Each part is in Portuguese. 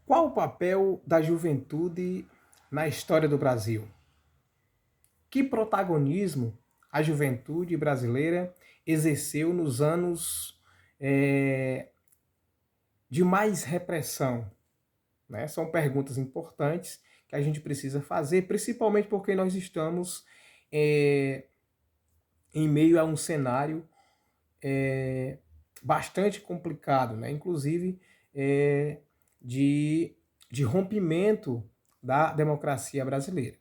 Qual o papel da juventude na história do Brasil? Que protagonismo a juventude brasileira exerceu nos anos de mais repressão? Né? São perguntas importantes que a gente precisa fazer, principalmente porque nós estamos em meio a um cenário bastante complicado, né? Inclusive de, de rompimento da democracia brasileira.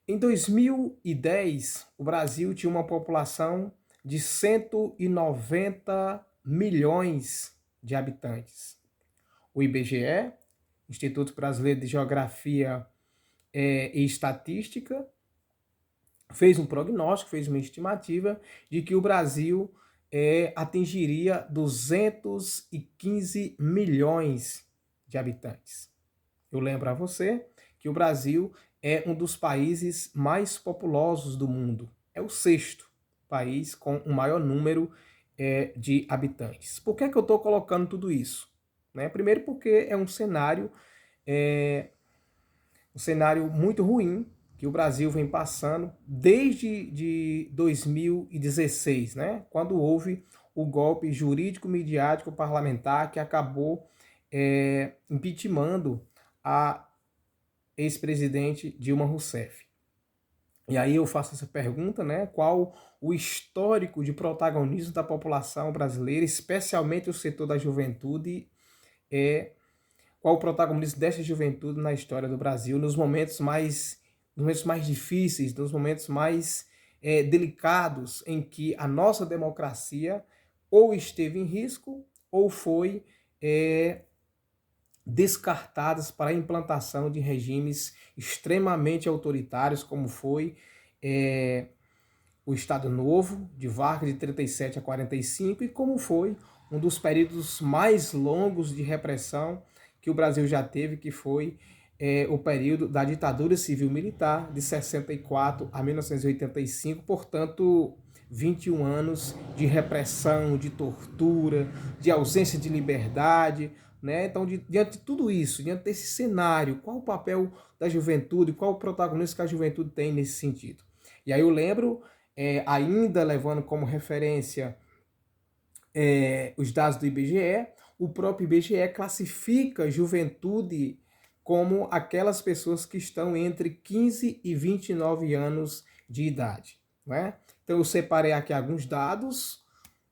Em 2010, o Brasil tinha uma população de 190 milhões de habitantes. O IBGE, Instituto Brasileiro de Geografia e Estatística, fez um prognóstico, fez uma estimativa de que o Brasil atingiria 215 milhões de habitantes. Eu lembro a você que o Brasil é um dos países mais populosos do mundo. É o sexto país com o maior número de habitantes. Por que é que eu estou colocando tudo isso? Né? Primeiro porque é um cenário muito ruim que o Brasil vem passando desde 2016, né? Quando houve o golpe jurídico, midiático, parlamentar que acabou impeachmentando a ex-presidente Dilma Rousseff. E aí eu faço essa pergunta, né? Qual o histórico de protagonismo da população brasileira, especialmente o setor da juventude, qual o protagonismo dessa juventude na história do Brasil, nos momentos mais difíceis, nos momentos mais delicados em que a nossa democracia ou esteve em risco ou foi descartadas para a implantação de regimes extremamente autoritários, como foi o Estado Novo, de Vargas, de 37 a 45, e como foi um dos períodos mais longos de repressão que o Brasil já teve, que foi o período da ditadura civil-militar, de 64 a 1985, portanto, 21 anos de repressão, de tortura, de ausência de liberdade, né? Então, diante de tudo isso, diante desse cenário, qual o papel da juventude, qual o protagonismo que a juventude tem nesse sentido? E aí eu lembro, ainda levando como referência os dados do IBGE, o próprio IBGE classifica a juventude como aquelas pessoas que estão entre 15 e 29 anos de idade. Né? Então eu separei aqui alguns dados,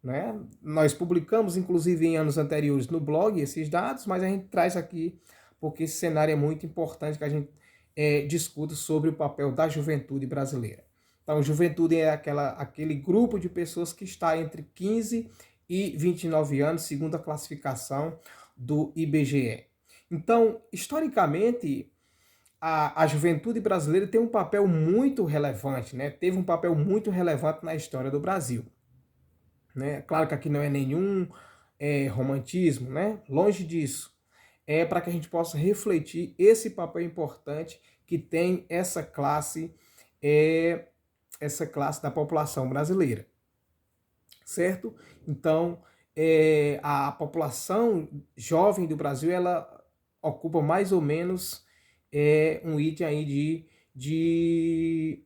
né? Nós publicamos inclusive em anos anteriores no blog esses dados, mas a gente traz aqui porque esse cenário é muito importante que a gente discuta sobre o papel da juventude brasileira. Então, juventude é aquele grupo de pessoas que está entre 15 e 29 anos, segundo a classificação do IBGE. Então, historicamente, a juventude brasileira tem um papel muito relevante, né? Teve um papel muito relevante na história do Brasil. Né? Claro que aqui não é nenhum romantismo, né? Longe disso. É para que a gente possa refletir esse papel importante que tem essa classe da população brasileira, certo? Então, a população jovem do Brasil, ela ocupa mais ou menos um item aí de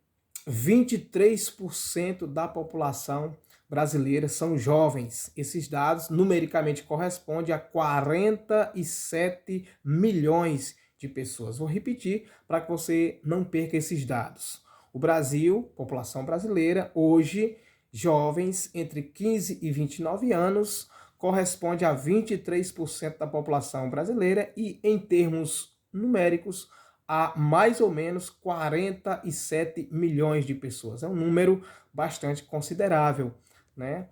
23% da população brasileira são jovens. Esses dados numericamente correspondem a 47 milhões de pessoas. Vou repetir para que você não perca esses dados. O Brasil, população brasileira, hoje, jovens entre 15 e 29 anos, corresponde a 23% da população brasileira e, em termos numéricos, a mais ou menos 47 milhões de pessoas. É um número bastante considerável, né?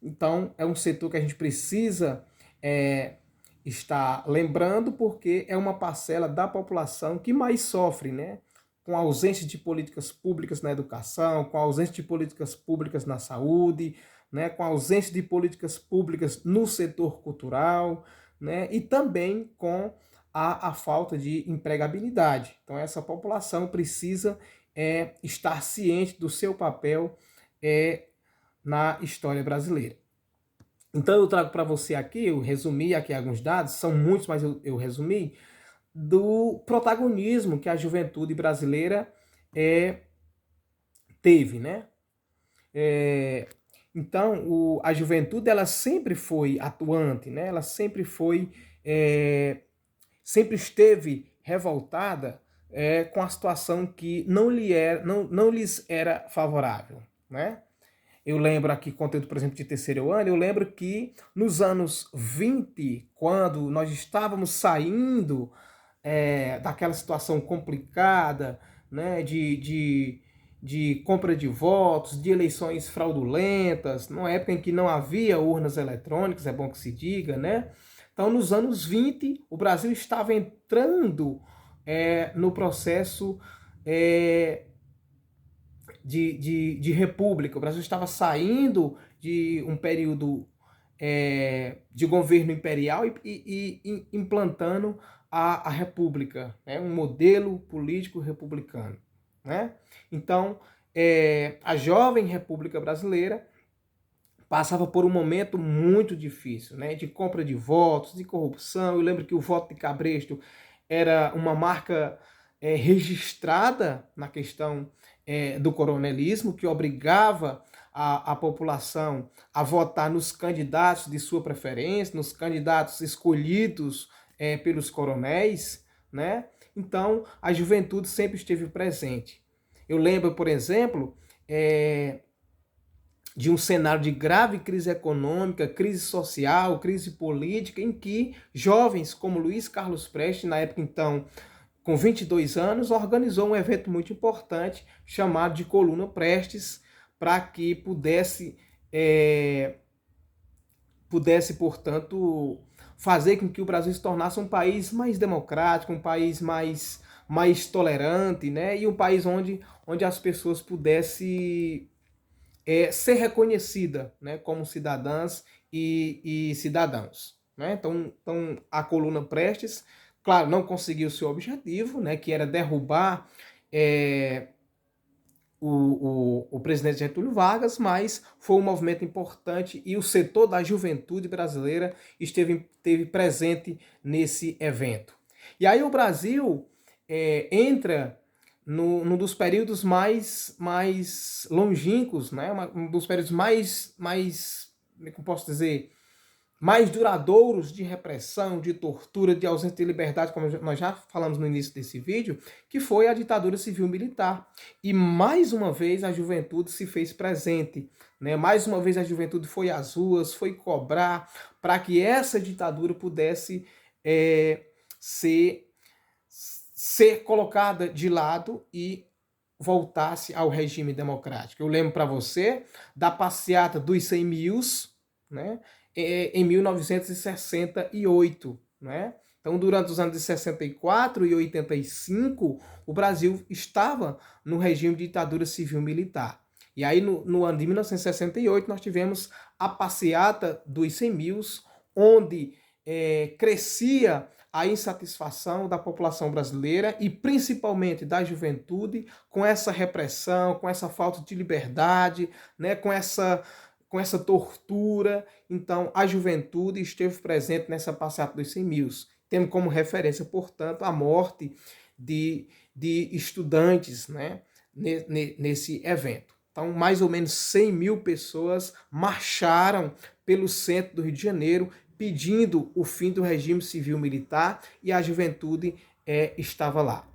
Então, é um setor que a gente precisa estar lembrando, porque é uma parcela da população que mais sofre, né? Com a ausência de políticas públicas na educação, com a ausência de políticas públicas na saúde, né? Com a ausência de políticas públicas no setor cultural, né? E também com a falta de empregabilidade. Então, essa população precisa estar ciente do seu papel na história brasileira. Então eu trago para você aqui, eu resumi aqui alguns dados, são muitos, mas eu resumi, do protagonismo que a juventude brasileira teve, né? É, então, a juventude ela sempre foi atuante, né? Ela sempre foi, sempre esteve revoltada com a situação que não lhes era favorável, né? Eu lembro aqui, conteúdo, por exemplo, de terceiro ano, eu lembro que nos anos 20, quando nós estávamos saindo daquela situação complicada, né, de compra de votos, de eleições fraudulentas, numa época em que não havia urnas eletrônicas, é bom que se diga, né? Então, nos anos 20, o Brasil estava entrando no processo de república. O Brasil estava saindo de um período de governo imperial e implantando a república, né? Um modelo político republicano, né? Então, a jovem República Brasileira passava por um momento muito difícil, né? De compra de votos, de corrupção. Eu lembro que o voto de Cabresto era uma marca registrada na questão do coronelismo, que obrigava a população a votar nos candidatos de sua preferência, nos candidatos escolhidos pelos coronéis, né? Então, a juventude sempre esteve presente. Eu lembro, por exemplo, de um cenário de grave crise econômica, crise social, crise política, em que jovens como Luiz Carlos Prestes, na época então com 22 anos, organizou um evento muito importante chamado de Coluna Prestes, para que portanto, fazer com que o Brasil se tornasse um país mais democrático, um país mais tolerante, né? E um país onde as pessoas pudessem ser reconhecida, né, como cidadãs e cidadãos, né? Então a Coluna Prestes, claro, não conseguiu seu objetivo, né, que era derrubar o presidente Getúlio Vargas, mas foi um movimento importante e o setor da juventude brasileira esteve presente nesse evento. E aí o Brasil entra num dos períodos mais longínquos, né? Um dos períodos como é que eu posso dizer, mais duradouros de repressão, de tortura, de ausência de liberdade, como nós já falamos no início desse vídeo, que foi a ditadura civil-militar. E mais uma vez a juventude se fez presente, né? Mais uma vez a juventude foi às ruas, foi cobrar para que essa ditadura pudesse ser colocada de lado e voltasse ao regime democrático. Eu lembro para você da passeata dos 100 mil, né, em 1968, né? Então, durante os anos de 64 e 85, o Brasil estava no regime de ditadura civil-militar. E aí, no ano de 1968, nós tivemos a passeata dos 100 mil, onde crescia a insatisfação da população brasileira e principalmente da juventude com essa repressão, com essa falta de liberdade, né, com essa tortura. Então, a juventude esteve presente nessa passeata dos 100 mil, tendo como referência, portanto, a morte de estudantes, né, nesse evento. Então, mais ou menos 100 mil pessoas marcharam pelo centro do Rio de Janeiro pedindo o fim do regime civil-militar e a juventude estava lá.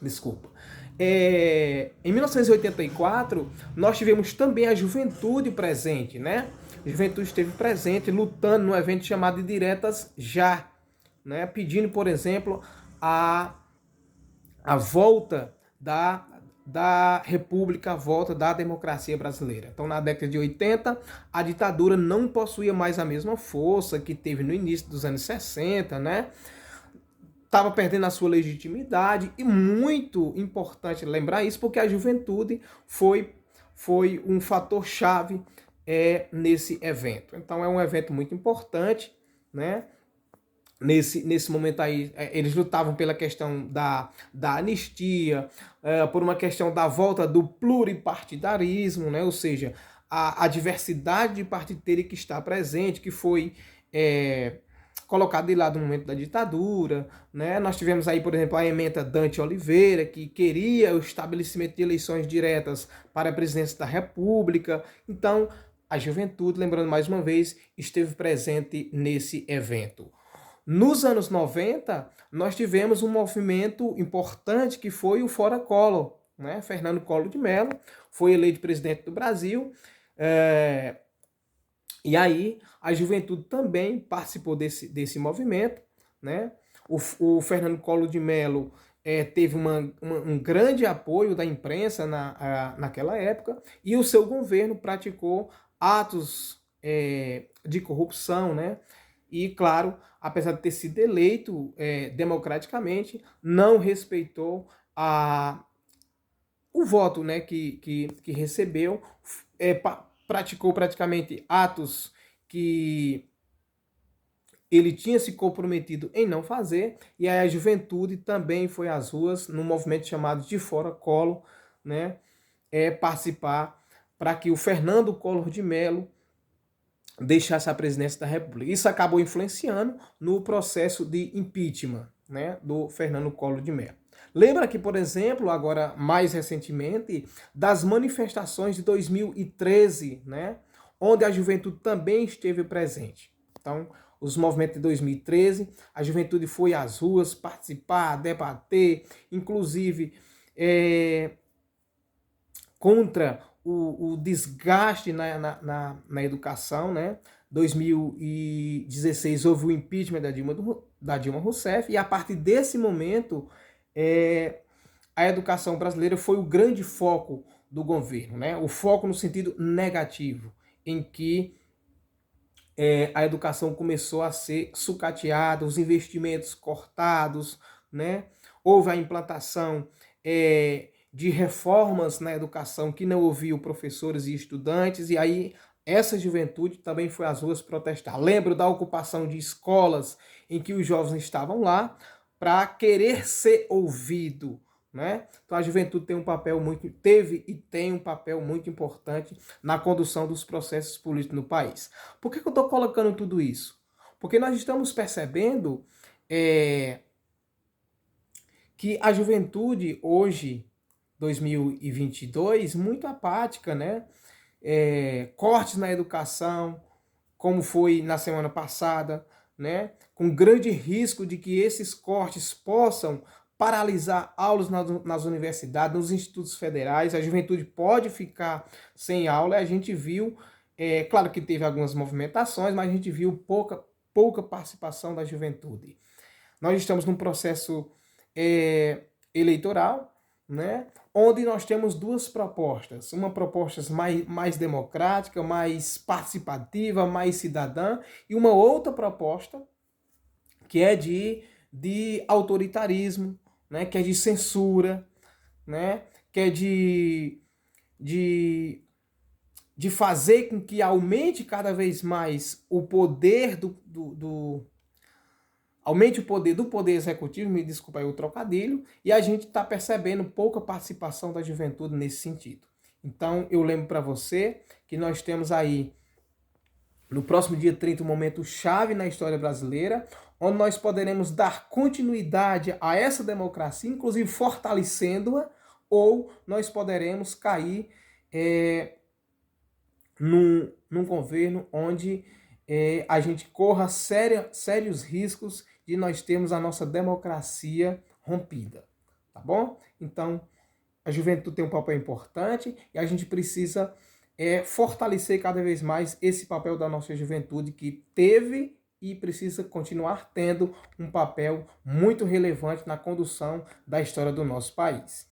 Desculpa. Em 1984, nós tivemos também a juventude presente, né? A juventude esteve presente lutando num evento chamado de Diretas Já, né? Pedindo, por exemplo, a volta da República, a volta da democracia brasileira. Então, na década de 80, a ditadura não possuía mais a mesma força que teve no início dos anos 60, né? Estava perdendo a sua legitimidade, e muito importante lembrar isso, porque a juventude foi um fator-chave nesse evento. Então, é um evento muito importante, né? Nesse momento aí, eles lutavam pela questão da anistia, por uma questão da volta do pluripartidarismo, né? Ou seja, a diversidade de partido que está presente, que foi colocado de lado no momento da ditadura, né? Nós tivemos aí, por exemplo, a ementa Dante Oliveira, que queria o estabelecimento de eleições diretas para a presidência da República. Então, a juventude, lembrando mais uma vez, esteve presente nesse evento. Nos anos 90, nós tivemos um movimento importante que foi o Fora Collor, né? Fernando Collor de Mello foi eleito presidente do Brasil, e aí a juventude também participou desse movimento, né? O Fernando Collor de Mello teve um grande apoio da imprensa naquela época, e o seu governo praticou atos de corrupção, né? E, claro, apesar de ter sido eleito democraticamente, não respeitou o voto, né, que recebeu, praticou praticamente atos que ele tinha se comprometido em não fazer, e aí a juventude também foi às ruas, num movimento chamado de Fora Collor, né, participar para que o Fernando Collor de Mello deixasse a presidência da República. Isso acabou influenciando no processo de impeachment, né, do Fernando Collor de Mello. Lembra que, por exemplo, agora mais recentemente, das manifestações de 2013, né, onde a juventude também esteve presente. Então, os movimentos de 2013, a juventude foi às ruas participar, debater, inclusive contra o desgaste na educação, né? 2016 houve o impeachment da Dilma Rousseff, e a partir desse momento a educação brasileira foi o grande foco do governo, né? O foco no sentido negativo, em que a educação começou a ser sucateada, os investimentos cortados, né? Houve a implantação de reformas na educação que não ouviu professores e estudantes, e aí essa juventude também foi às ruas protestar. Lembro da ocupação de escolas em que os jovens estavam lá para querer ser ouvido, né? Então a juventude teve e tem um papel muito importante na condução dos processos políticos no país. Por que eu estou colocando tudo isso? Porque nós estamos percebendo que a juventude hoje, 2022, muito apática, né? Cortes na educação, como foi na semana passada, né? Com grande risco de que esses cortes possam paralisar aulas nas universidades, nos institutos federais. A juventude pode ficar sem aula. A gente viu, claro que teve algumas movimentações, mas a gente viu pouca participação da juventude. Nós estamos num processo eleitoral, né, onde nós temos duas propostas. Uma proposta mais democrática, mais participativa, mais cidadã, e uma outra proposta que é de autoritarismo, né, que é de censura, né, que é de fazer com que aumente cada vez mais o poder aumente o poder do poder executivo, me desculpa aí o trocadilho, e a gente está percebendo pouca participação da juventude nesse sentido. Então, eu lembro para você que nós temos aí, no próximo dia 30, um momento chave na história brasileira, onde nós poderemos dar continuidade a essa democracia, inclusive fortalecendo-a, ou nós poderemos cair num governo onde a gente corra sérios riscos de nós termos a nossa democracia rompida, tá bom? Então, a juventude tem um papel importante e a gente precisa fortalecer cada vez mais esse papel da nossa juventude, que teve e precisa continuar tendo um papel muito relevante na condução da história do nosso país.